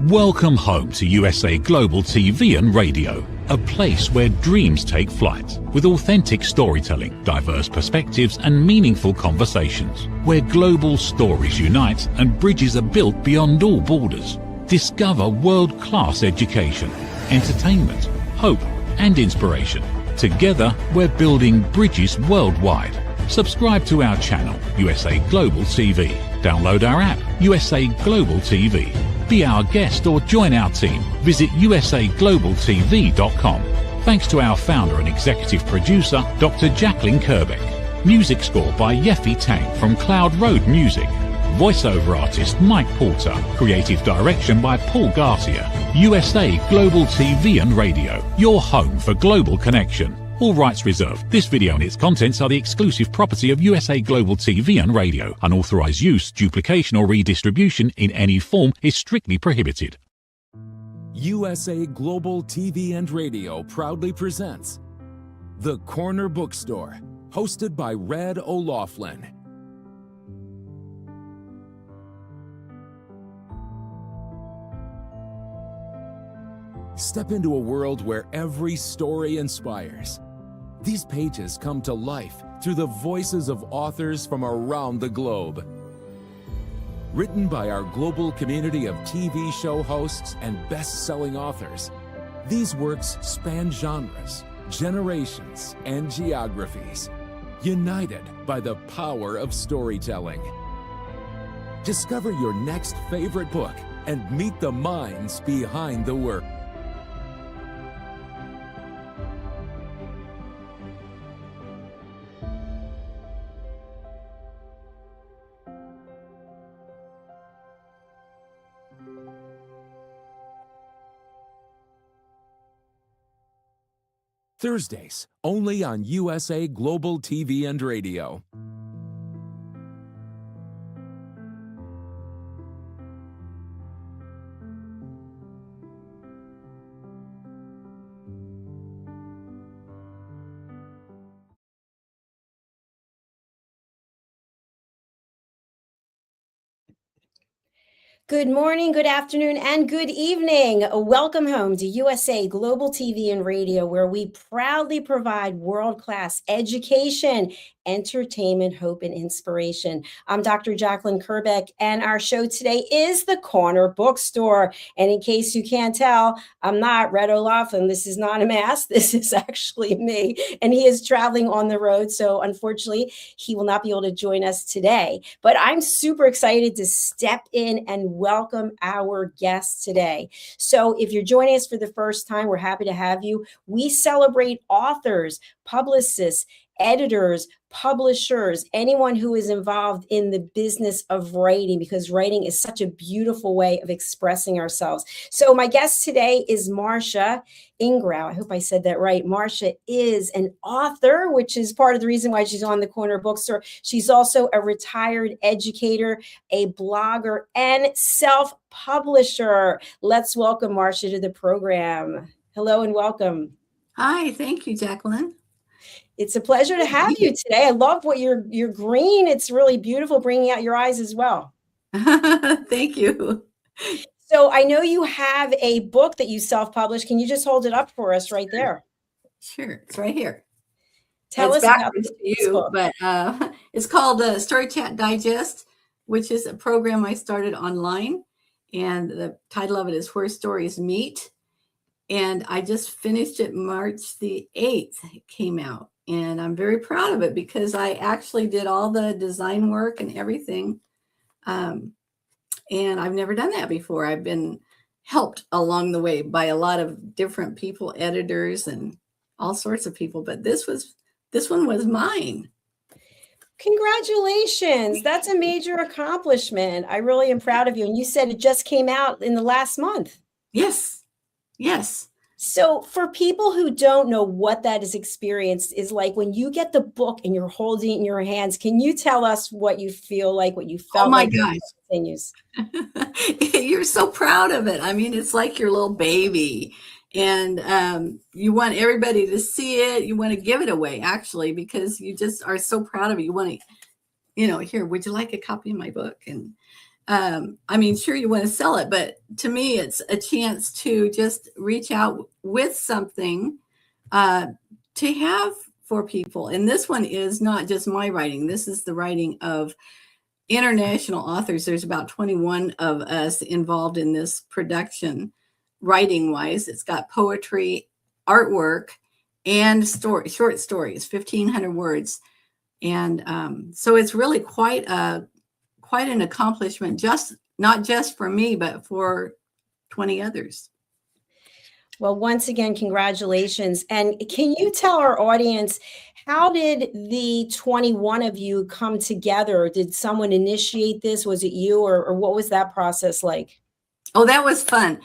Welcome home to USA Global TV and Radio, a place where dreams take flight, with authentic storytelling, diverse perspectives and meaningful conversations, where global stories unite and bridges are built beyond all borders. Discover world-class education, entertainment, hope and inspiration. Together, we're building bridges worldwide. Subscribe to our channel, USA Global TV. Download our app, USA Global TV. Be our guest or join our team. Visit usaglobaltv.com. Thanks to our founder and executive producer, Dr. JACALYN KERBECK. Music score by Yeffy Tang from Cloud Road Music. Voiceover artist Mike Porter. Creative direction by Paul Garcia. USA Global TV and Radio, your home for global connection. All rights reserved. This video and its contents are the exclusive property of USA Global TV and Radio. Unauthorized use, duplication or redistribution in any form is strictly prohibited. USA Global TV and Radio proudly presents The Corner Bookstore, hosted by Red O'Loughlin. Step into a world where every story inspires. These pages come to life through the voices of authors from around the globe. Written by our global community of TV show hosts and best-selling authors, these works span genres, generations, and geographies, united by the power of storytelling. Discover your next favorite book and meet the minds behind the work. Thursdays, only on USA Global TV and Radio. Good morning, good afternoon, and good evening. Welcome home to USA Global TV and Radio, where we proudly provide world-class education, entertainment, hope, and inspiration. I'm Dr. JACALYN KERBECK, and our show today is The Corner Bookstore. And in case you can't tell, I'm not Red O'Loughlin. This is not a mask. This is actually me, and he is traveling on the road, so unfortunately, he will not be able to join us today. But I'm super excited to step in and welcome our guest today. So if you're joining us for the first time, we're happy to have you. We celebrate authors, publicists, editors, publishers, anyone who is involved in the business of writing, because writing is such a beautiful way of expressing ourselves. So my guest today is MARSHA INGRAO. I hope I said that right. MARSHA is an author, which is part of the reason why she's on the Corner Bookstore. She's also a retired educator, a blogger, and self-publisher. Let's welcome MARSHA to the program. Hello and welcome. Hi, thank you, JACALYN. It's a pleasure to have you today. I love what you're green. It's really beautiful, bringing out your eyes as well. Thank you. So I know you have a book that you self-published. Can you just hold it up for us right there? Sure, it's right here. Tell us about this book. But it's called Story Chat Digest, which is a program I started online. And the title of it is Where Stories Meet. And I just finished it March the 8th. It came out. And I'm very proud of it because I actually did all the design work and everything. And I've never done that before. I've been helped along the way by a lot of different people, editors and all sorts of people. But this one was mine. Congratulations. That's a major accomplishment. I really am proud of you. And you said it just came out in the last month. Yes. Yes. So for people who don't know what that is experienced is like, when you get the book and you're holding it in your hands, can you tell us what you feel like, what you felt like? Oh my gosh. Continues. You're so proud of it. I mean, it's like your little baby, and you want everybody to see it. You want to give it away, actually, because you just are so proud of it. You want to, here, would you like a copy of my book? And I mean, sure, you want to sell it, but to me, it's a chance to just reach out with something to have for people. And this one is not just my writing. This is the writing of international authors. There's about 21 of us involved in this production, writing wise. It's got poetry, artwork, and short stories, 1,500 words. And so it's really quite an accomplishment, not just for me, but for 20 others. Well, once again, congratulations. And can you tell our audience, how did the 21 of you come together? Did someone initiate this? Was it you, or what was that process like? Oh, that was fun.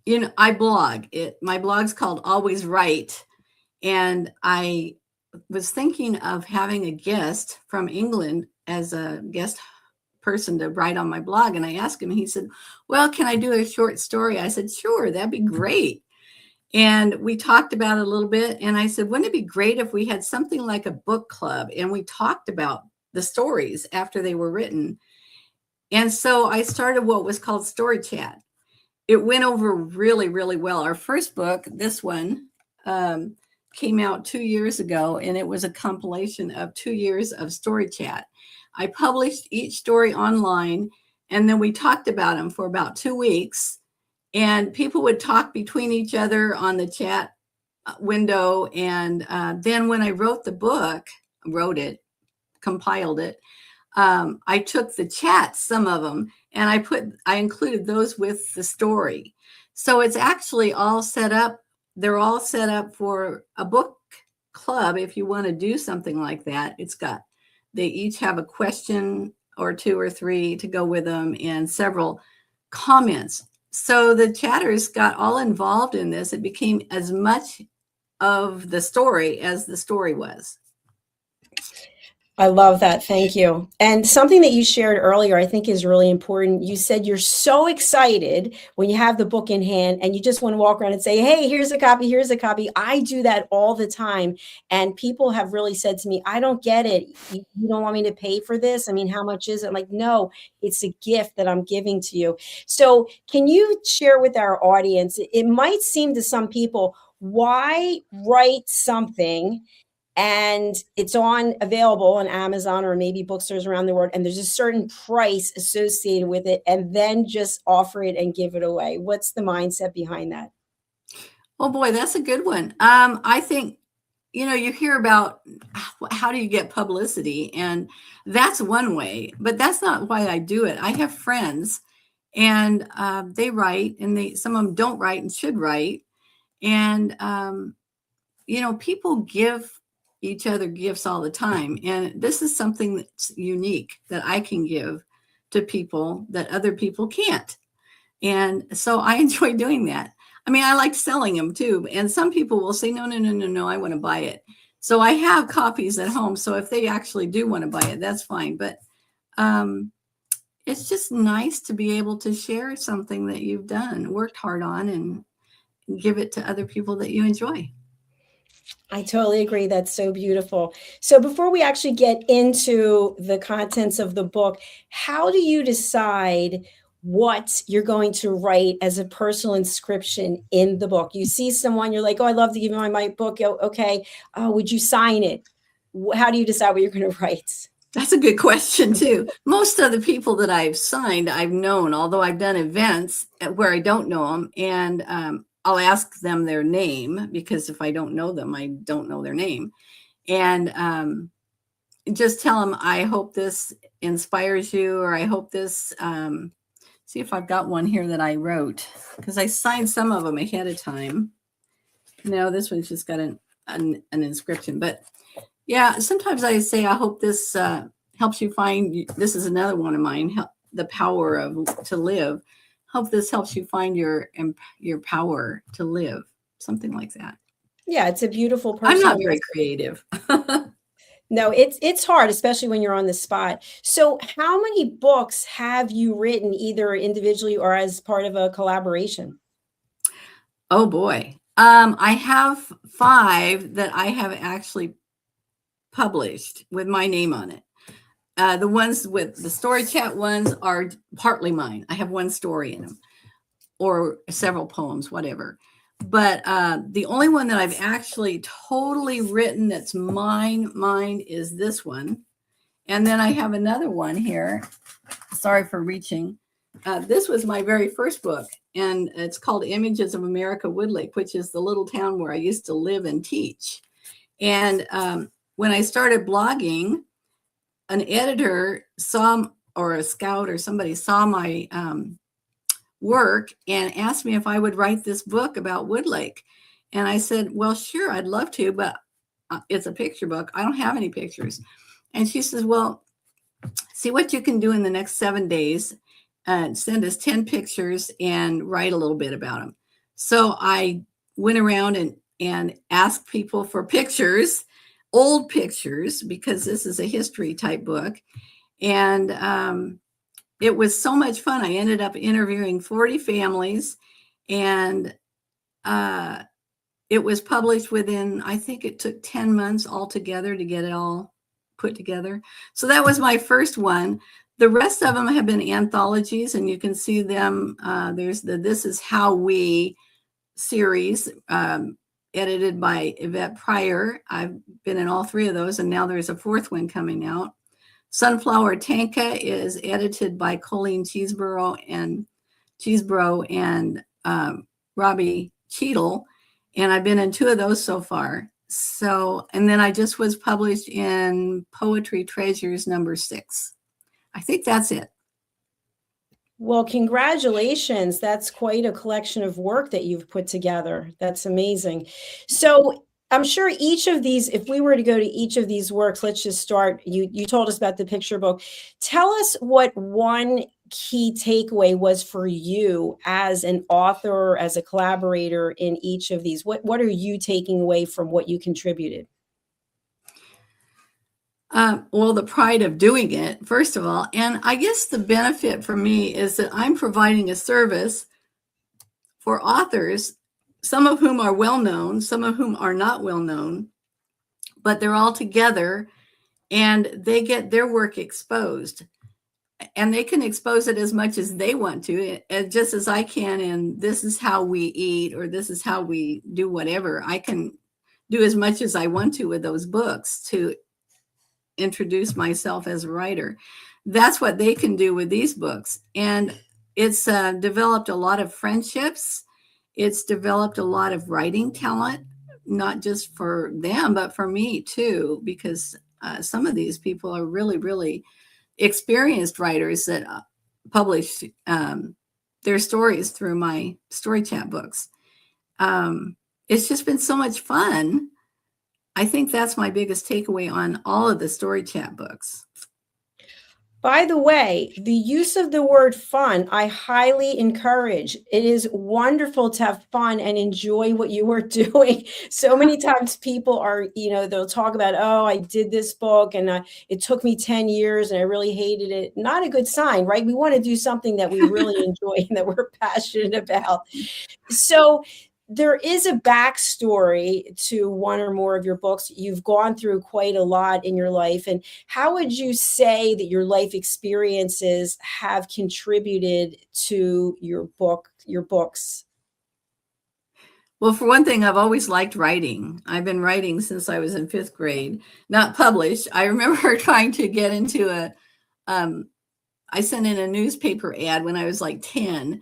You know, I blog. My blog's called Always Write. And I was thinking of having a guest from England as a guest person to write on my blog. And I asked him, and he said, well, can I do a short story? I said, sure, that'd be great. And we talked about it a little bit. And I said, wouldn't it be great if we had something like a book club? And we talked about the stories after they were written. And so I started what was called Story Chat. It went over really, really well. Our first book, this one, came out 2 years ago, and it was a compilation of 2 years of Story Chat. I published each story online, and then we talked about them for about 2 weeks. And people would talk between each other on the chat window. And then when I wrote the book, compiled it, I took the chats, some of them, and I included those with the story. So it's actually all set up. They're all set up for a book club. If you want to do something like that, they each have a question or 2 or 3 to go with them and several comments. So the chatters got all involved in this. It became as much of the story as the story was. I love that. Thank you. And something that you shared earlier, I think is really important. You said you're so excited when you have the book in hand and you just want to walk around and say, hey, here's a copy, here's a copy. I do that all the time. And people have really said to me, I don't get it. You don't want me to pay for this? I mean, how much is it? I'm like, no, it's a gift that I'm giving to you. So can you share with our audience, it might seem to some people, why write something and it's available on Amazon or maybe bookstores around the world, and there's a certain price associated with it, and then just offer it and give it away? What's the mindset behind that? Oh boy, that's a good one. I think, you hear about how do you get publicity, and that's one way, but that's not why I do it. I have friends, and they write, and some of them don't write and should write. And, people give each other gifts all the time. And this is something that's unique that I can give to people that other people can't. And so I enjoy doing that. I mean, I like selling them too. And some people will say, no, I want to buy it. So I have copies at home. So if they actually do want to buy it, that's fine. But it's just nice to be able to share something that you've done, worked hard on, and give it to other people that you enjoy. I totally agree. That's so beautiful. So before we actually get into the contents of the book, how do you decide what you're going to write as a personal inscription in the book? You see someone, you're like, oh, I'd love to give you my book. Oh, okay. Oh, would you sign it? How do you decide what you're going to write? That's a good question too. Most of the people that I've signed, I've known, although I've done events where I don't know them. And I'll ask them their name, because if I don't know them, I don't know their name. And just tell them, I hope this inspires you, or I hope this, see if I've got one here that I wrote, because I signed some of them ahead of time. No, this one's just got an inscription. But yeah, sometimes I say, I hope this helps you find, this is another one of mine, the power to live. Hope this helps you find your power to live, something like that. Yeah, it's a beautiful person. I'm not very creative. No, it's hard, especially when you're on the spot. So how many books have you written, either individually or as part of a collaboration? Oh boy. I have 5 that I have actually published with my name on it. The ones with the story chat ones are partly mine. I have one story in them or several poems, whatever. But the only one that I've actually totally written that's mine is this one. And then I have another one here. Sorry for reaching. This was my very first book, and it's called Images of America Woodlake, which is the little town where I used to live and teach. And when I started blogging, an editor saw, or a scout or somebody saw my work and asked me if I would write this book about Woodlake. And I said, well, sure, I'd love to, but it's a picture book. I don't have any pictures. And she says, well, see what you can do in the next 7 days and send us 10 pictures and write a little bit about them. So I went around and asked people for pictures, old pictures, because this is a history type book. And it was so much fun. I ended up interviewing 40 families, and it was published within, I think it took 10 months altogether to get it all put together. So that was my first one. The rest of them have been anthologies, and you can see them. There's the This Is How We series, edited by Yvette Pryor. I've been in all 3 of those, and now there's a 4th one coming out. Sunflower Tanka is edited by Colleen Cheeseborough and Robbie Cheadle, and I've been in 2 of those so far. So, and then I just was published in Poetry Treasures #6. I think that's it. Well, congratulations. That's quite a collection of work that you've put together. That's amazing. So I'm sure each of these, if we were to go to each of these works, let's just start. You told us about the picture book. Tell us what one key takeaway was for you as an author, as a collaborator in each of these. What are you taking away from what you contributed? Well, the pride of doing it, first of all. And I guess the benefit for me is that I'm providing a service for authors, some of whom are well-known, some of whom are not well-known, but they're all together and they get their work exposed. And they can expose it as much as they want to, just as I can in This Is How We Eat, or This Is How We Do Whatever. I can do as much as I want to with those books to introduce myself as a writer. That's what they can do with these books. And it's developed a lot of friendships. It's developed a lot of writing talent, not just for them, but for me too, because some of these people are really, really experienced writers that publish their stories through my story chat books. It's just been so much fun. I think that's my biggest takeaway on all of the story chat books. By the way, the use of the word fun, I highly encourage. It is wonderful to have fun and enjoy what you are doing. So many times people are, they'll talk about, oh, I did this book and it took me 10 years and I really hated it. Not a good sign, right? We want to do something that we really enjoy and that we're passionate about. So there is a backstory to one or more of your books. You've gone through quite a lot in your life. And how would you say that your life experiences have contributed to your books? Well, for one thing, I've always liked writing. I've been writing since I was in 5th grade, not published. I remember trying to get into I sent in a newspaper ad when I was like 10,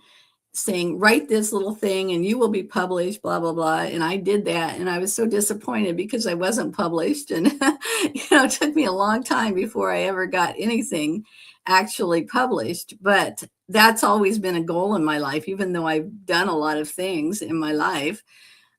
saying, write this little thing and you will be published, blah, blah, blah. And I did that. And I was so disappointed because I wasn't published. And, it took me a long time before I ever got anything actually published. But that's always been a goal in my life, even though I've done a lot of things in my life.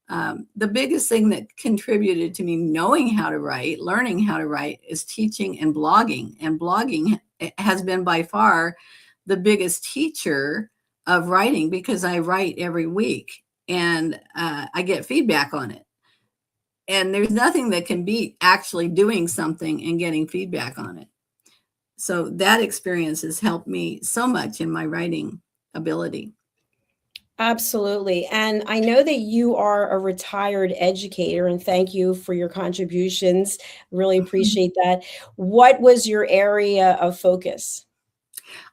The biggest thing that contributed to me knowing how to write, learning how to write, is teaching and blogging. And blogging has been by far the biggest teacher of writing, because I write every week and I get feedback on it. And there's nothing that can beat actually doing something and getting feedback on it. So that experience has helped me so much in my writing ability. Absolutely. And I know that you are a retired educator, and thank you for your contributions. Really appreciate that. What was your area of focus?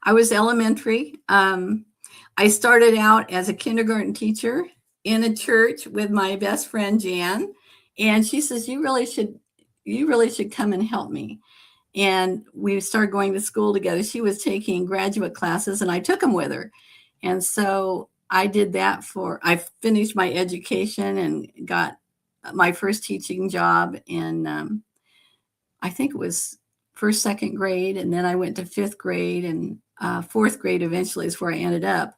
I was elementary. I started out as a kindergarten teacher in a church with my best friend Jan, and she says, you really should come and help me." And we started going to school together. She was taking graduate classes, and I took them with her. And so I did that I finished my education and got my first teaching job in, I think it was first, second grade. And then I went to fifth grade, and fourth grade eventually is where I ended up.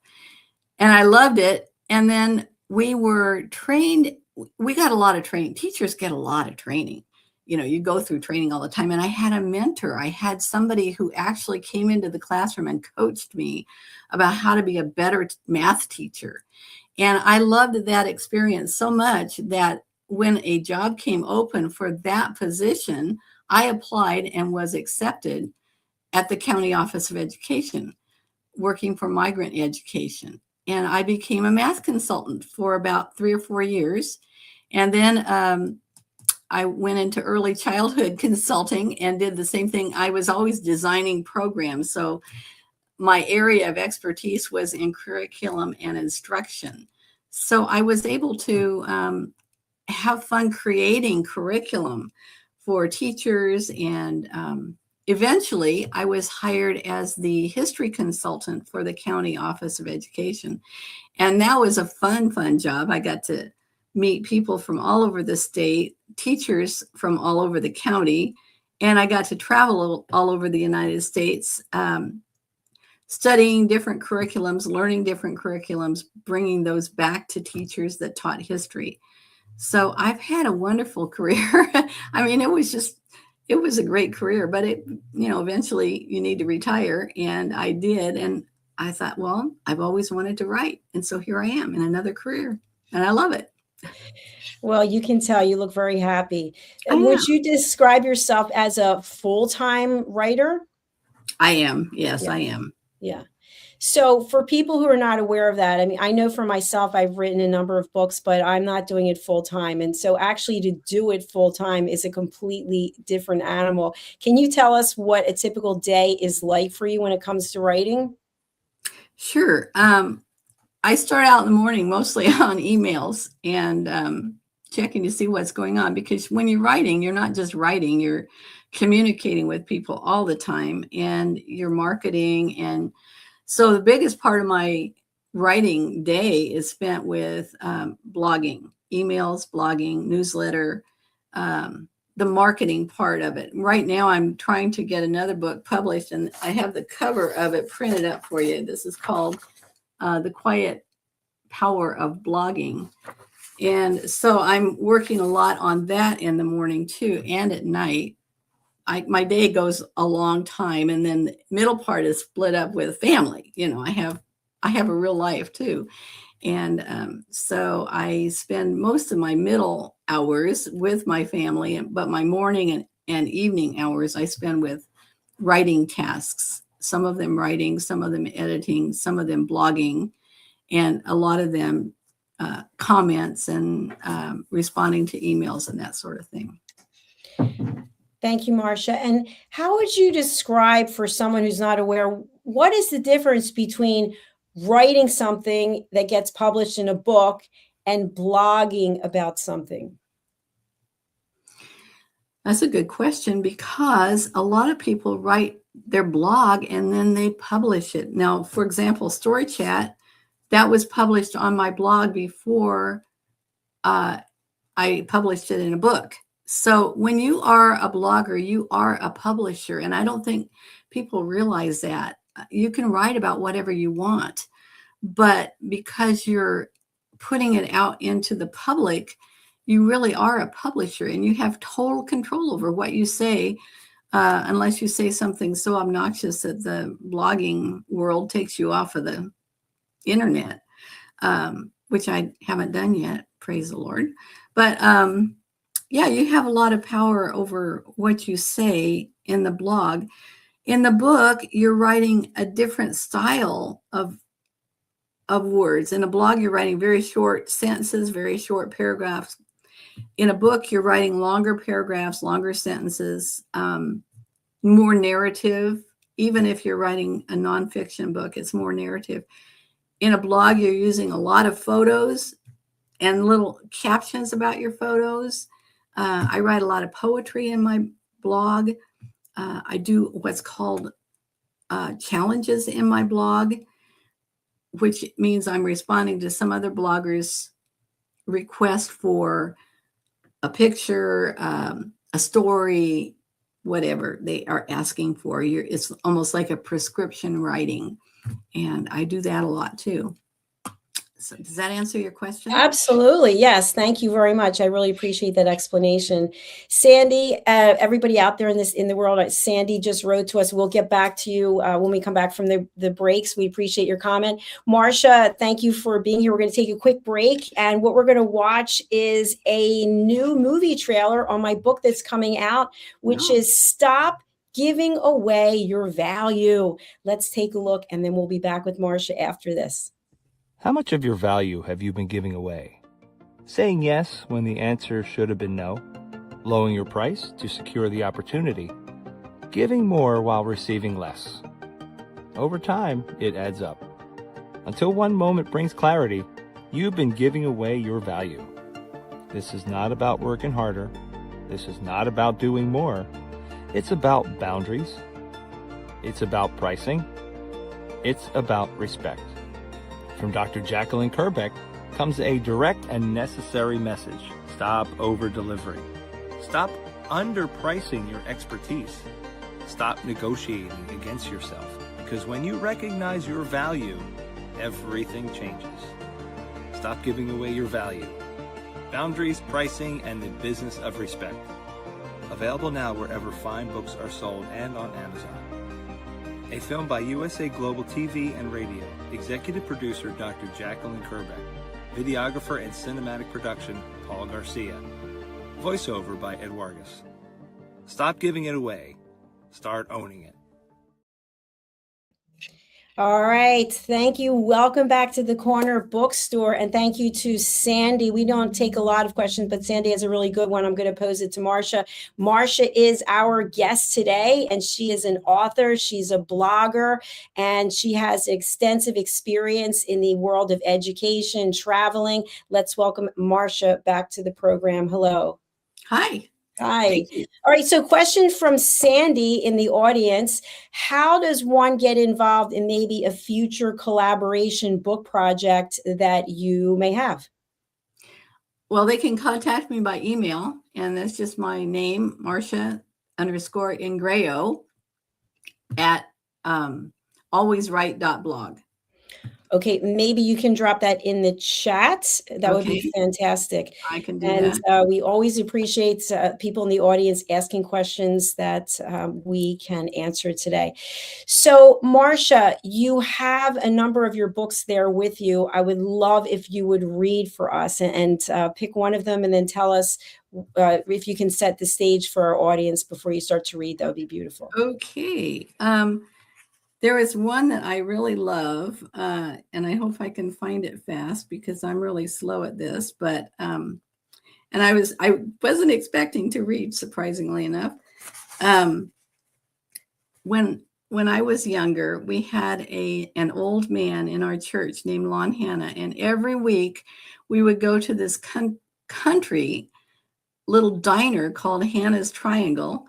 And I loved it. And then we were trained. We got a lot of training. Teachers get a lot of training. You go through training all the time. And I had a mentor. I had somebody who actually came into the classroom and coached me about how to be a better math teacher. And I loved that experience so much that when a job came open for that position, I applied and was accepted at the County Office of Education, working for migrant education. And I became a math consultant for about 3 or 4 years. And then I went into early childhood consulting and did the same thing. I was always designing programs. So my area of expertise was in curriculum and instruction. So I was able to have fun creating curriculum for teachers. And eventually I was hired as the history consultant for the County Office of Education. And that was a fun job. I got to meet people from all over the state, teachers from all over the county, and I got to travel all over the United States, studying different curriculums, learning different curriculums, bringing those back to teachers that taught history. So I've had a wonderful career. I mean, it was a great career, but eventually you need to retire, and I did. And I thought, well, I've always wanted to write. And so here I am in another career, and I love it. Well, you can tell you look very happy. I Would am. you describe yourself as a full-time writer? I am. Yes, Yeah. I am. Yeah. So for people who are not aware of that, I mean, I know for myself, I've written a number of books, but I'm not doing it full time. And so actually to do it full time is a completely different animal. Can you tell us what a typical day is like for you when it comes to writing? Sure. I start out in the morning mostly on emails and checking to see what's going on, because when you're writing, you're not just writing, you're communicating with people all the time, and you're marketing. And so the biggest part of my writing day is spent with blogging, emails, blogging, newsletter, the marketing part of it. Right now, I'm trying to get another book published, and I have the cover of it printed up for you. This is called The Quiet Power of Blogging. And so I'm working a lot on that in the morning too, and at night. My day goes a long time, and then the middle part is split up with family. I have a real life too. And so I spend most of my middle hours with my family, but my morning and evening hours I spend with writing tasks, some of them writing, some of them editing, some of them blogging, and a lot of them comments and responding to emails and that sort of thing. Thank you, Marsha. And how would you describe, for someone who's not aware, what is the difference between writing something that gets published in a book and blogging about something? That's a good question, because a lot of people write their blog and then they publish it. Now, for example, Story Chat, that was published on my blog before I published it in a book. So when you are a blogger, you are a publisher. And I don't think people realize that. You can write about whatever you want, but because you're putting it out into the public, you really are a publisher, and you have total control over what you say, unless you say something so obnoxious that the blogging world takes you off of the internet, which I haven't done yet, praise the Lord. But yeah, you have a lot of power over what you say in the blog. In the book, you're writing a different style of of words. In a blog, you're writing very short sentences, very short paragraphs. In a book, you're writing longer paragraphs, longer sentences, more narrative. Even if you're writing a nonfiction book, it's more narrative. In a blog, you're using a lot of photos and little captions about your photos. I write a lot of poetry in my blog. I do what's called challenges in my blog, which means I'm responding to some other bloggers' request for a picture, a story, whatever they are asking for. It's almost like a prescription writing. And I do that a lot too. So does that answer your question? Absolutely. Yes. Thank you very much. I really appreciate that explanation. Sandy, everybody out there in the world, Sandy just wrote to us. We'll get back to you when we come back from the breaks. We appreciate your comment. Marsha, thank you for being here. We're going to take a quick break. And what we're going to watch is a new movie trailer on my book that's coming out, which is Stop Giving Away Your Value. Let's take a look, and then we'll be back with Marsha after this. How much of your value have you been giving away? Saying yes when the answer should have been no? Lowering your price to secure the opportunity? Giving more while receiving less? Over time, it adds up. Until one moment brings clarity, you've been giving away your value. This is not about working harder. This is not about doing more. It's about boundaries. It's about pricing. It's about respect. From Dr. JACALYN KERBECK comes a direct and necessary message. Stop over-delivering. Stop underpricing your expertise. Stop negotiating against yourself. Because when you recognize your value, everything changes. Stop giving away your value. Boundaries, pricing, and the business of respect. Available now wherever fine books are sold and on Amazon. A film by USA Global TV and Radio. Executive producer Dr. JACALYN KERBECK. Videographer and cinematic production Paul Garcia. Voiceover by Ed Wargas. Stop giving it away. Start owning it. All right. Thank you. Welcome back to the Corner Bookstore. And thank you to Sandy. We don't take a lot of questions, but Sandy has a really good one. I'm going to pose it to Marsha. Marsha is our guest today, and she is an author. She's a blogger, and she has extensive experience in the world of education, traveling. Let's welcome Marsha back to the program. Hello. Hi. Hi. All right. So question from Sandy in the audience. How does one get involved in maybe a future collaboration book project that you may have? Well, they can contact me by email, and that's just my name, Marsha_INGRAO at alwaysright.blog. Okay, maybe you can drop that in the chat. That would be fantastic. I can do that. And we always appreciate people in the audience asking questions that we can answer today. So, Marsha, you have a number of your books there with you. I would love if you would read for us and pick one of them and then tell us if you can set the stage for our audience before you start to read. That would be beautiful. Okay. There is one that I really love, and I hope I can find it fast because I'm really slow at this. But and I wasn't expecting to read, surprisingly enough. When I was younger, we had an old man in our church named Lon Hannah, and every week we would go to this country little diner called Hannah's Triangle,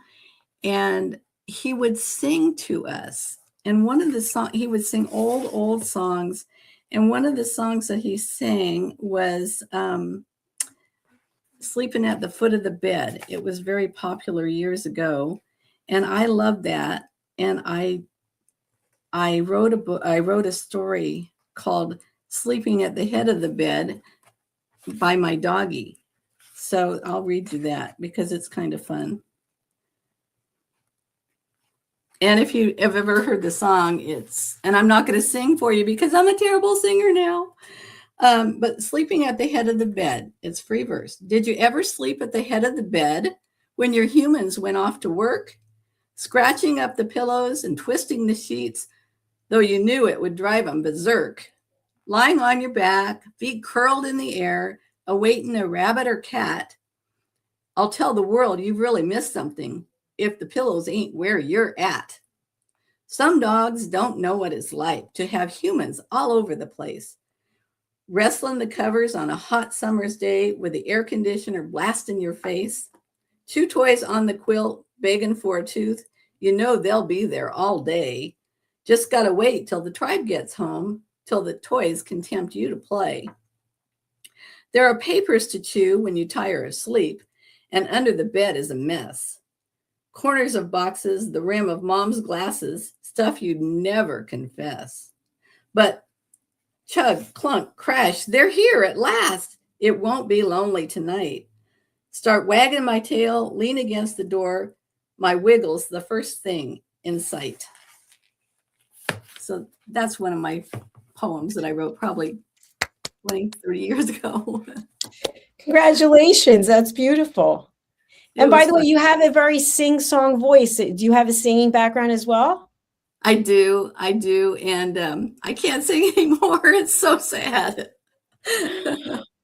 and he would sing to us. And one of the songs, he would sing old songs. And one of the songs that he sang was Sleeping at the Foot of the Bed. It was very popular years ago. And I loved that. And I wrote a book. I wrote a story called Sleeping at the Head of the Bed by my doggie. So I'll read you that because it's kind of fun. And if you have ever heard the song, and I'm not going to sing for you because I'm a terrible singer now, but Sleeping at the Head of the Bed, it's free verse. Did you ever sleep at the head of the bed when your humans went off to work, scratching up the pillows and twisting the sheets, though you knew it would drive them berserk? lying on your back, feet curled in the air, awaiting a rabbit or cat. I'll tell the world you've really missed something if the pillows ain't where you're at. Some dogs don't know what it's like to have humans all over the place, wrestling the covers on a hot summer's day with the air conditioner blasting your face. Two toys on the quilt begging for a tooth. You know they'll be there all day. Just gotta wait till the tribe gets home, till the toys can tempt you to play. There are papers to chew when you tire asleep, and under the bed is a mess. Corners of boxes, the rim of mom's glasses, stuff you'd never confess. But chug, clunk, crash, they're here at last. It won't be lonely tonight. Start wagging my tail, lean against the door, my wiggles the first thing in sight. So that's one of my poems that I wrote probably 20, 30 years ago. Congratulations. That's beautiful. And by the way, you have a very sing-song voice. Do you have a singing background as well? I do. And I can't sing anymore. It's so sad.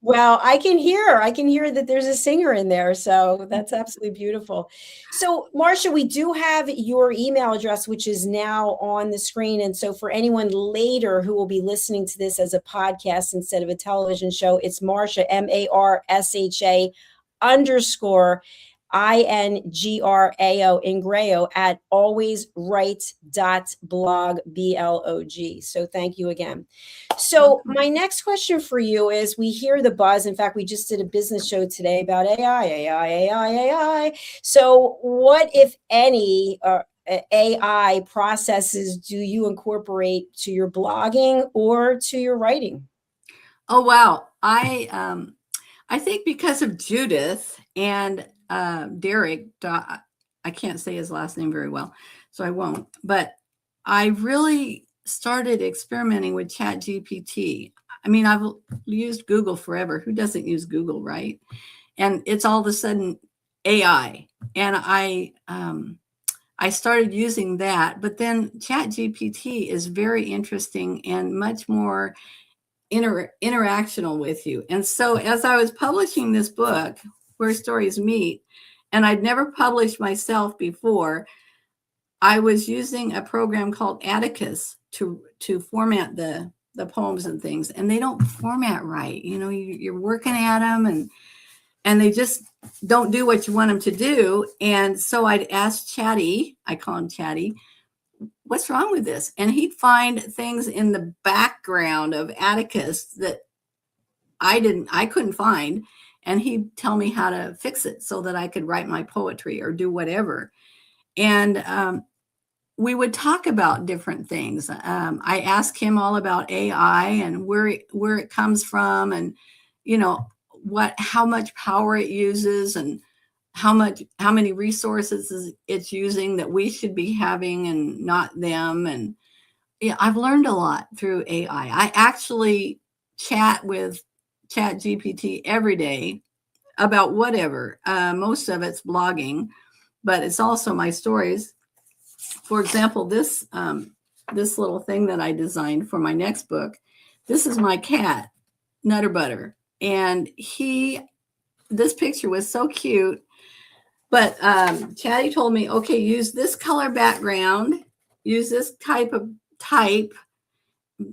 Well, I can hear that there's a singer in there. So that's absolutely beautiful. So Marsha, we do have your email address, which is now on the screen. And so for anyone later who will be listening to this as a podcast instead of a television show, it's Marsha, MARSHA _ INGRAO, INGRAO at alwayswrite.blog. So thank you again. So my next question for you is, we hear the buzz. In fact, we just did a business show today about AI. So what, if any, AI processes do you incorporate to your blogging or to your writing? Oh, wow. I think because of Judith and Derek, I can't say his last name very well, so I won't, but I really started experimenting with ChatGPT. I mean, I've used Google forever. Who doesn't use Google, right? And it's all of a sudden AI. And I started using that, but then ChatGPT is very interesting and much more interactional with you. And so as I was publishing this book, Where Stories Meet, and I'd never published myself before, I was using a program called Atticus to format the poems and things, and they don't format right. You know, you're working at them and they just don't do what you want them to do. And so I'd ask Chatty, I call him Chatty, what's wrong with this? And he'd find things in the background of Atticus that I couldn't find. And he'd tell me how to fix it so that I could write my poetry or do whatever. And we would talk about different things. I asked him all about AI and where it comes from, and you know how much power it uses, and how many resources it's using that we should be having and not them. And yeah, I've learned a lot through AI. I actually chat with ChatGPT every day about whatever. Most of it's blogging, but it's also my stories. For example, this little thing that I designed for my next book, this is my cat, Nutter Butter. And this picture was so cute, but Chatty told me, okay, use this color background, use this type,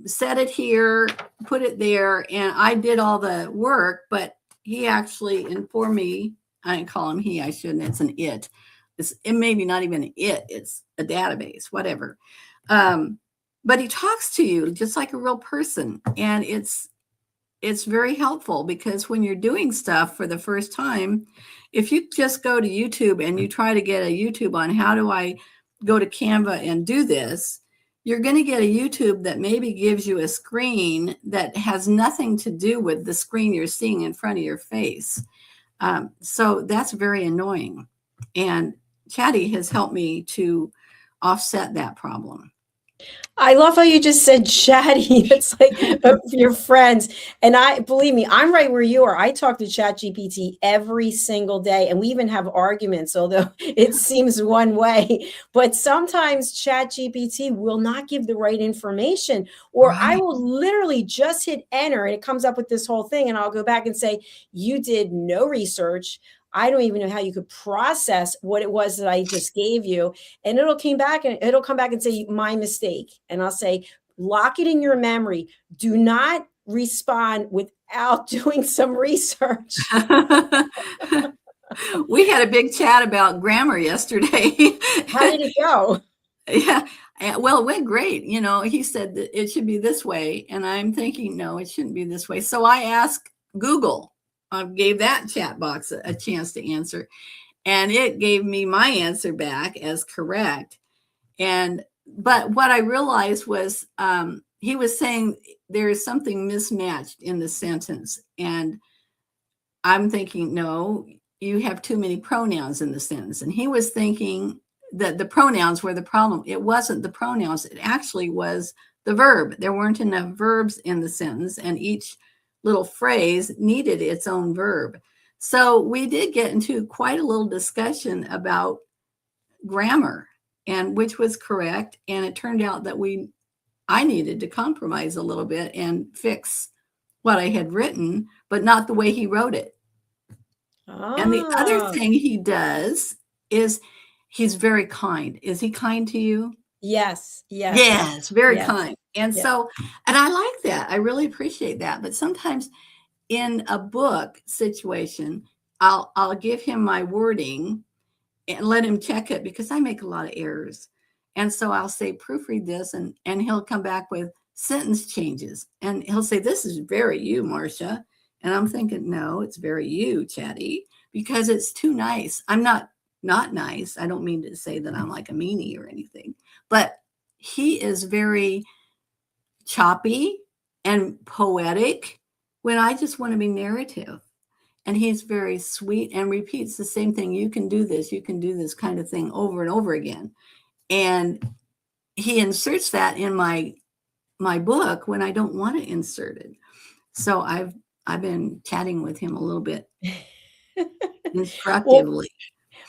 set it here, put it there. And I did all the work, but he actually informed me. I didn't call him he, I shouldn't, it's an it. It may be not even it's a database, whatever. But he talks to you just like a real person. And it's very helpful, because when you're doing stuff for the first time, if you just go to YouTube and you try to get a YouTube on how do I go to Canva and do this, you're going to get a YouTube that maybe gives you a screen that has nothing to do with the screen you're seeing in front of your face. So that's very annoying. And Chatty has helped me to offset that problem. I love how you just said chatty. It's like your friends. And believe me, I'm right where you are. I talk to ChatGPT every single day, and we even have arguments, although it seems one way. But sometimes ChatGPT will not give the right information, or I Right. will literally just hit enter and it comes up with this whole thing. And I'll go back and say, you did no research. I don't even know how you could process what it was that I just gave you, and it'll come back and say my mistake, and I'll say lock it in your memory, do not respond without doing some research. We had a big chat about grammar yesterday. How did it go? Yeah. Well, it went great. You know, he said that it should be this way. And I'm thinking, no, it shouldn't be this way. So I asked Google, I gave that chat box a chance to answer, and it gave me my answer back as correct. But what I realized was he was saying there is something mismatched in the sentence. And I'm thinking, no, you have too many pronouns in the sentence. And he was thinking that the pronouns were the problem. It wasn't the pronouns. It actually was the verb. There weren't enough verbs in the sentence, and each little phrase needed its own verb. So we did get into quite a little discussion about grammar and which was correct. And it turned out that I needed to compromise a little bit and fix what I had written, but not the way he wrote it. And the other thing he does is he's very kind. Is he kind to you? Yes. Yes, very Yes. kind. And so, and I like that. I really appreciate that. But sometimes in a book situation, I'll give him my wording and let him check it, because I make a lot of errors. And so I'll say, proofread this, and he'll come back with sentence changes. And he'll say, this is very you, Marcia. And I'm thinking, no, it's very you, Chatty, because it's too nice. I'm not nice. I don't mean to say that I'm like a meanie or anything, but he is very choppy and poetic when I just want to be narrative. And he's very sweet and repeats the same thing. You can do this kind of thing over and over again. And he inserts that in my book when I don't want to insert it. So I've been chatting with him a little bit instructively.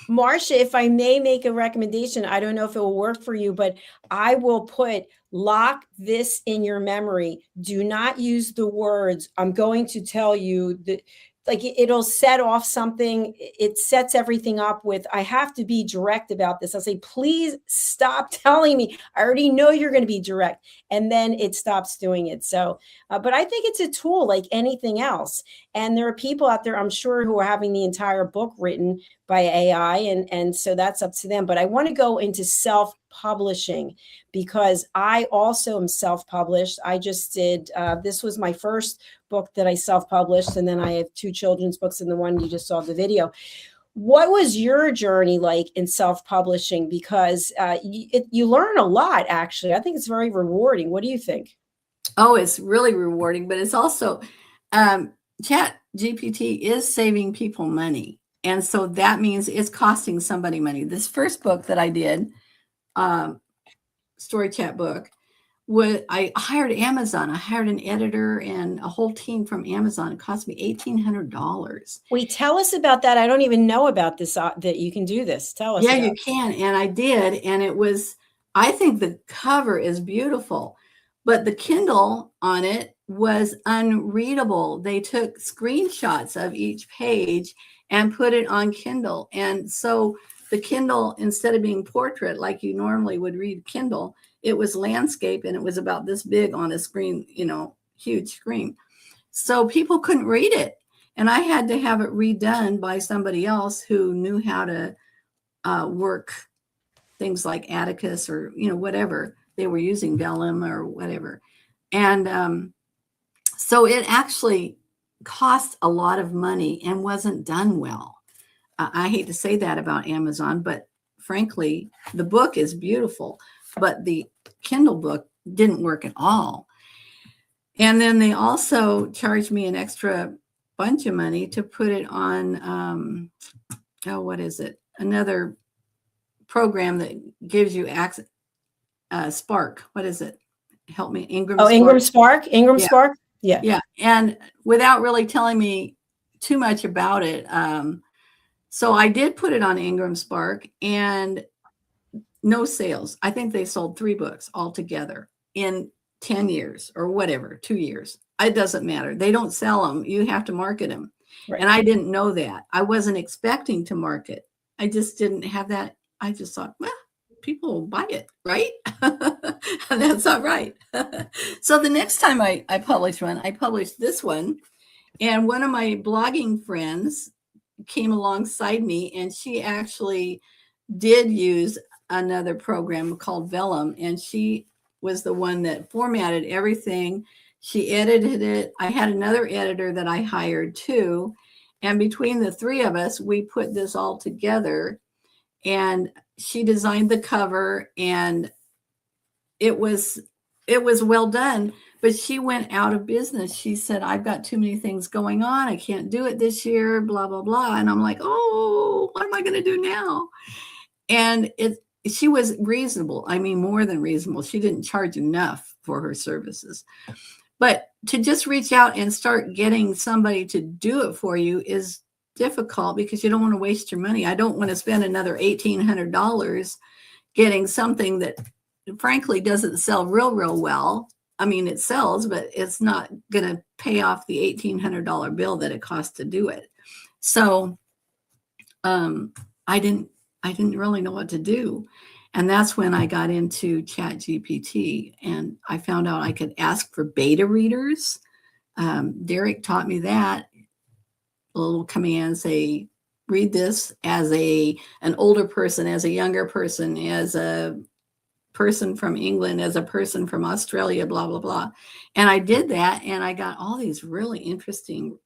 Marsha, if I may make a recommendation, I don't know if it will work for you, but I will put lock this in your memory. Do not use the words, I'm going to tell you that, like it'll set off something. It sets everything up with, I have to be direct about this. I'll say, please stop telling me. I already know you're going to be direct. And then it stops doing it. So, but I think it's a tool like anything else. And there are people out there, I'm sure, who are having the entire book written by AI. And so that's up to them. But I want to go into self-publishing, because I also am self-published. I just did, this was my first book that I self-published. And then I have 2 children's books and the one you just saw the video. What was your journey like in self-publishing? Because you learn a lot, actually. I think it's very rewarding. What do you think? Oh, it's really rewarding, but it's also, Chat GPT is saving people money. And so that means it's costing somebody money. This first book that I did, story chat book, I hired Amazon. I hired an editor and a whole team from Amazon. It cost me $1,800. Wait, tell us about that. I don't even know about this, that you can do this. Tell us. Yeah, you can. And I did. And it was, I think the cover is beautiful, but the Kindle on it was unreadable. They took screenshots of each page and put it on Kindle. And so the Kindle, instead of being portrait like you normally would read Kindle, it was landscape, and it was about this big on a screen, huge screen. So people couldn't read it. And I had to have it redone by somebody else who knew how to work things like Atticus or, whatever they were using, Vellum or whatever. And so it actually cost a lot of money and wasn't done well. I hate to say that about Amazon, but frankly, the book is beautiful, but the Kindle book didn't work at all. And then they also charged me an extra bunch of money to put it on, what is it? Another program that gives you access. Spark. What is it? Help me. Ingram Oh, Spark. Ingram Spark. Ingram Yeah. Spark. Yeah. Yeah. And without really telling me too much about it, so I did put it on Ingram Spark, and no sales. I think they sold 3 books altogether in 10 years or whatever, 2 years. It doesn't matter. They don't sell them. You have to market them. Right. And I didn't know that. I wasn't expecting to market. I just didn't have that. I just thought, well, people will buy it, right? And that's not right. So the next time I published one, I published this one. And one of my blogging friends came alongside me, and she actually did use another program called Vellum, and she was the one that formatted everything. She edited it. I had another editor that I hired too. And between the 3 of us, we put this all together, and she designed the cover, and it was well done, but she went out of business. She said, I've got too many things going on. I can't do it this year, blah, blah, blah. And I'm like, oh, what am I going to do now? And she was reasonable. I mean, more than reasonable. She didn't charge enough for her services. But to just reach out and start getting somebody to do it for you is difficult, because you don't want to waste your money. I don't want to spend another $1,800 getting something that frankly doesn't sell real well. I mean, it sells, but it's not going to pay off the $1,800 bill that it costs to do it. So I didn't really know what to do. And that's when I got into ChatGPT, and I found out I could ask for beta readers. Derek taught me that. A little command, say, read this as an older person, as a younger person, as a person from England, as a person from Australia, blah, blah, blah. And I did that, and I got all these really interesting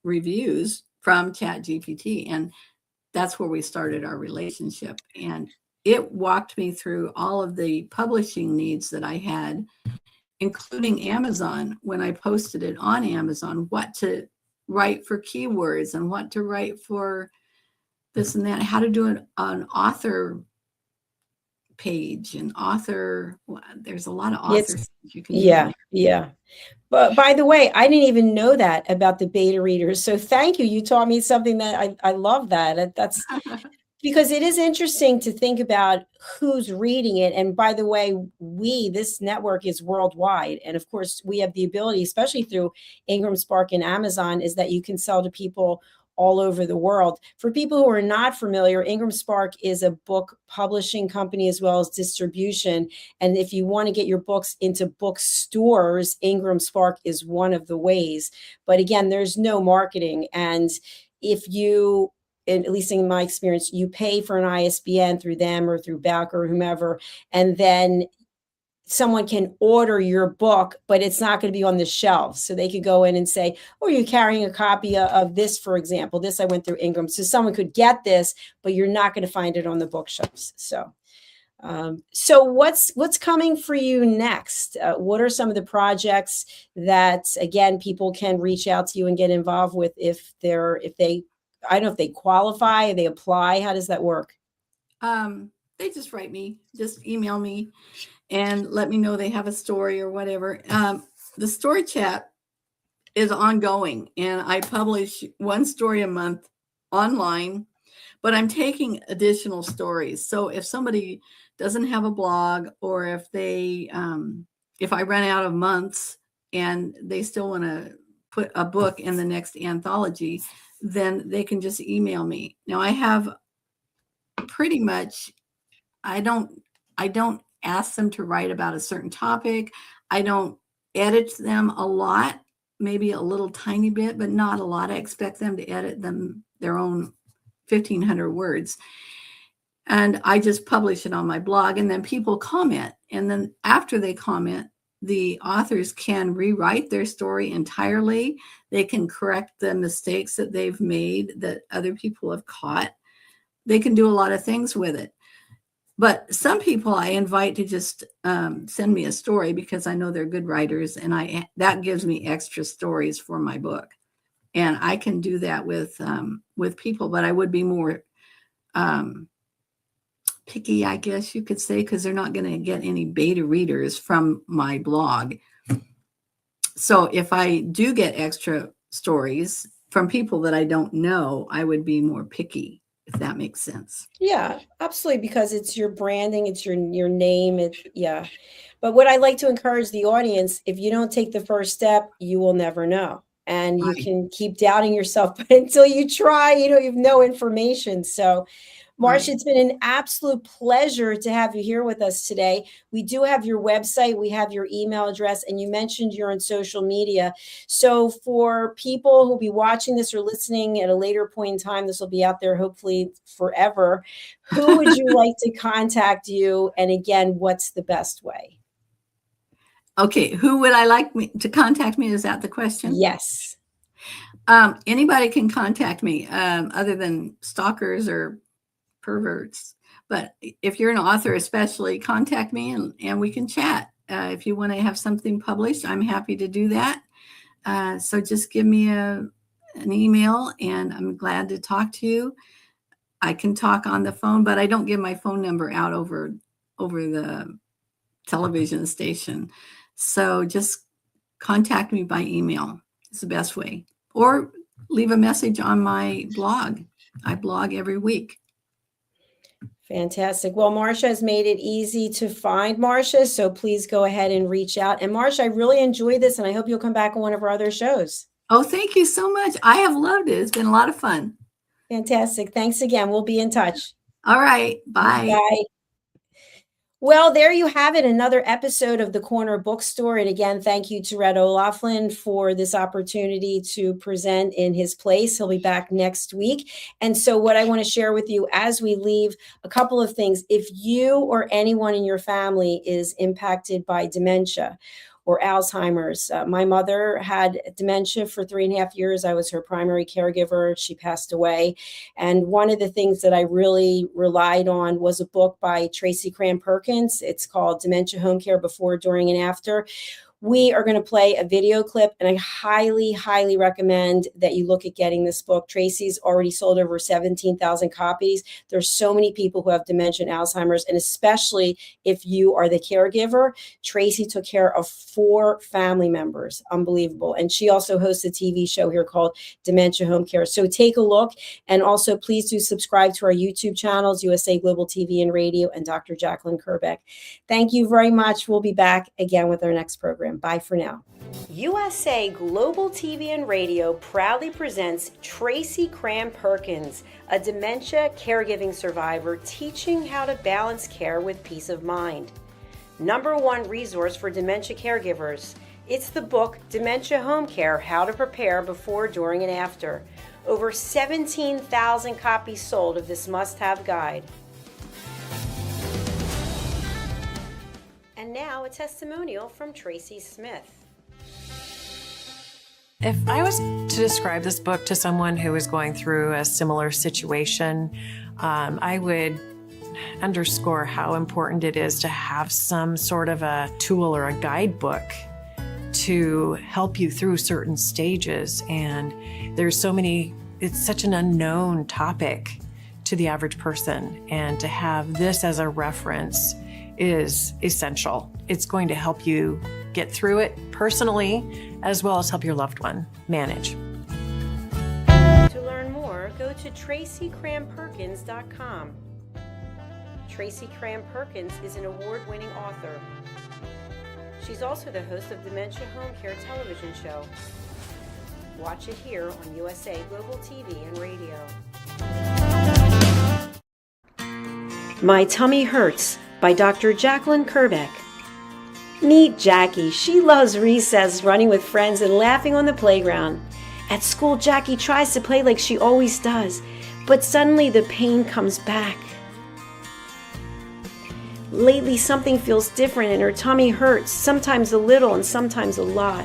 reviews from ChatGPT. And that's where we started our relationship. And it walked me through all of the publishing needs that I had, including Amazon, when I posted it on Amazon, what to write for keywords and what to write for this and that, how to do an author page and author. There's a lot of author things you can do. Yeah. But by the way, I didn't even know that about the beta readers. So thank you. You taught me something that I love that. That's because it is interesting to think about who's reading it. And by the way, this network is worldwide. And of course, we have the ability, especially through Ingram Spark and Amazon, is that you can sell to people all over the world. For people who are not familiar, Ingram Spark is a book publishing company as well as distribution. And if you want to get your books into bookstores, Ingram Spark is one of the ways. But again, there's no marketing. And if you, at least in my experience, you pay for an ISBN through them or through BOOKSTORE or whomever, and then someone can order your book, but it's not going to be on the shelf. So they could go in and say, oh, you're carrying a copy of this, for example. This I went through Ingram. So someone could get this, but you're not going to find it on the bookshelves. So what's coming for you next? What are some of the projects that, again, people can reach out to you and get involved with if they, I don't know if they qualify, if they apply, how does that work? They just write me, just email me and let me know they have a story or whatever. The story chat is ongoing, and I publish one story a month online, but I'm taking additional stories. So if somebody doesn't have a blog, or if they, if I run out of months and they still want to put a book in the next anthology, then they can just email me. Now I have pretty much, I don't ask them to write about a certain topic. I don't edit them a lot, maybe a little tiny bit, but not a lot. I expect them to edit their own 1,500 words. And I just publish it on my blog, and then people comment. And then after they comment, the authors can rewrite their story entirely. They can correct the mistakes that they've made that other people have caught. They can do a lot of things with it. But some people I invite to just send me a story, because I know they're good writers, and that gives me extra stories for my book. And I can do that with people, but I would be more picky, I guess you could say, because they're not going to get any beta readers from my blog. So if I do get extra stories from people that I don't know, I would be more picky, if that makes sense. Yeah, absolutely, because it's your branding, it's your name, yeah. But what I like to encourage the audience, if you don't take the first step, you will never know. And you can keep doubting yourself, but until you try, you have no information. So Marsha, it's been an absolute pleasure to have you here with us today. We do have your website, we have your email address, and you mentioned you're on social media. So for people who'll be watching this or listening at a later point in time, this will be out there hopefully forever. Who would you like to contact you? And again, what's the best way? Okay, who would I like to contact me? Is that the question? Yes. Anybody can contact me, other than stalkers or perverts. But if you're an author, especially, contact me and we can chat. If you want to have something published, I'm happy to do that. So just give me an email and I'm glad to talk to you. I can talk on the phone, but I don't give my phone number out over the television station. So just contact me by email. It's the best way. Or leave a message on my blog. I blog every week. Fantastic. Well, Marsha has made it easy to find Marsha, so please go ahead and reach out. And Marsha, I really enjoyed this, and I hope you'll come back on one of our other shows. Oh, thank you so much. I have loved it. It's been a lot of fun. Fantastic. Thanks again. We'll be in touch. All right. Bye. Bye. Well, there you have it, another episode of the Corner Bookstore. And again, thank you to Red O'Laughlin for this opportunity to present in his place. He'll be back next week. And so what I want to share with you as we leave, a couple of things. If you or anyone in your family is impacted by dementia or Alzheimer's. My mother had dementia for 3.5 years. I was her primary caregiver. She passed away. And one of the things that I really relied on was a book by Tracy Cram Perkins. It's called Dementia Home Care Before, During, and After. We are going to play a video clip, and I highly, highly recommend that you look at getting this book. Tracy's already sold over 17,000 copies. There's so many people who have dementia and Alzheimer's, and especially if you are the caregiver. Tracy took care of 4 family members. Unbelievable. And she also hosts a TV show here called Dementia Home Care. So take a look, and also please do subscribe to our YouTube channels, USA Global TV and Radio, and Dr. JACALYN KERBECK. Thank you very much. We'll be back again with our next program. Bye for now. USA Global TV and Radio proudly presents Tracy Cram Perkins, a dementia caregiving survivor teaching how to balance care with peace of mind. #1 resource for dementia caregivers. It's the book Dementia Home Care, How to Prepare Before, During, and After. Over 17,000 copies sold of this must-have guide. And now a testimonial from Tracy Smith. If I was to describe this book to someone who is going through a similar situation, I would underscore how important it is to have some sort of a tool or a guidebook to help you through certain stages. And there's so many, it's such an unknown topic to the average person. And to have this as a reference is essential. It's going to help you get through it personally, as well as help your loved one manage. To learn more, go to TracyCramPerkins.com. Tracy Cram Perkins is an award-winning author. She's also the host of Dementia Home Care television show. Watch it here on USA Global TV and Radio. My Tummy Hurts by Dr. JACALYN KERBECK. Meet Jackie. She loves recess, running with friends, and laughing on the playground. At school, Jackie tries to play like she always does, but suddenly the pain comes back. Lately, something feels different and her tummy hurts, sometimes a little and sometimes a lot.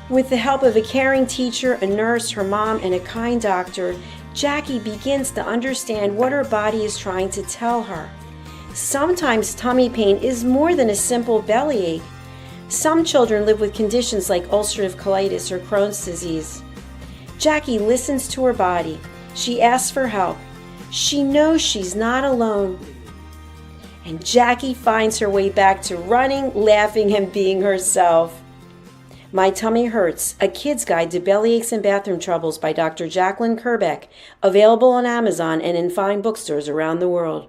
With the help of a caring teacher, a nurse, her mom, and a kind doctor, Jackie begins to understand what her body is trying to tell her. Sometimes tummy pain is more than a simple bellyache. Some children live with conditions like ulcerative colitis or Crohn's disease. Jackie listens to her body. She asks for help. She knows she's not alone. and Jackie finds her way back to running, laughing, and being herself. My Tummy Hurts, A Kid's Guide to Bellyaches and Bathroom Troubles by Dr. JACALYN KERBECK, available on Amazon and in fine bookstores around the world.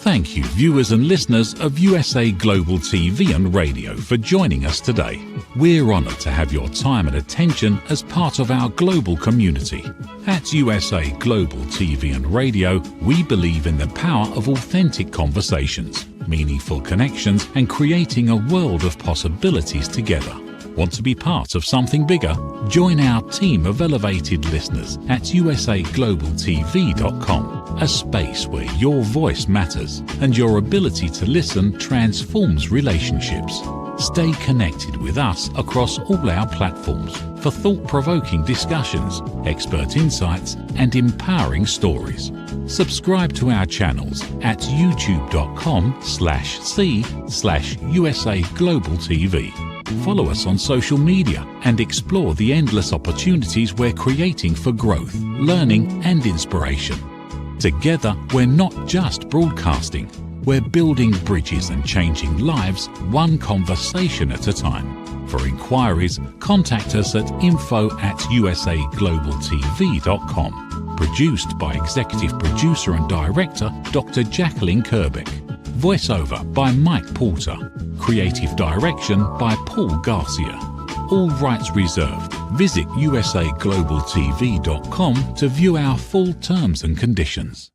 Thank you, viewers and listeners of USA Global TV and Radio, for joining us today. We're honoured to have your time and attention as part of our global community. At USA Global TV and Radio, we believe in the power of authentic conversations, meaningful connections, and creating a world of possibilities together. Want to be part of something bigger? Join our team of elevated listeners at usaglobaltv.com, a space where your voice matters and your ability to listen transforms relationships. Stay connected with us across all our platforms for thought-provoking discussions, expert insights, and empowering stories. Subscribe to our channels at youtube.com/c/USA-Global-TV. Follow us on social media and explore the endless opportunities we're creating for growth, learning, and inspiration. Together, we're not just broadcasting, we're building bridges and changing lives one conversation at a time. For inquiries, contact us at info@usaglobaltv.com. Produced by Executive Producer and Director Dr. JACALYN KERBECK. Voiceover by Mike Porter. Creative direction by Paul Garcia. All rights reserved. Visit usaglobaltv.com to view our full terms and conditions.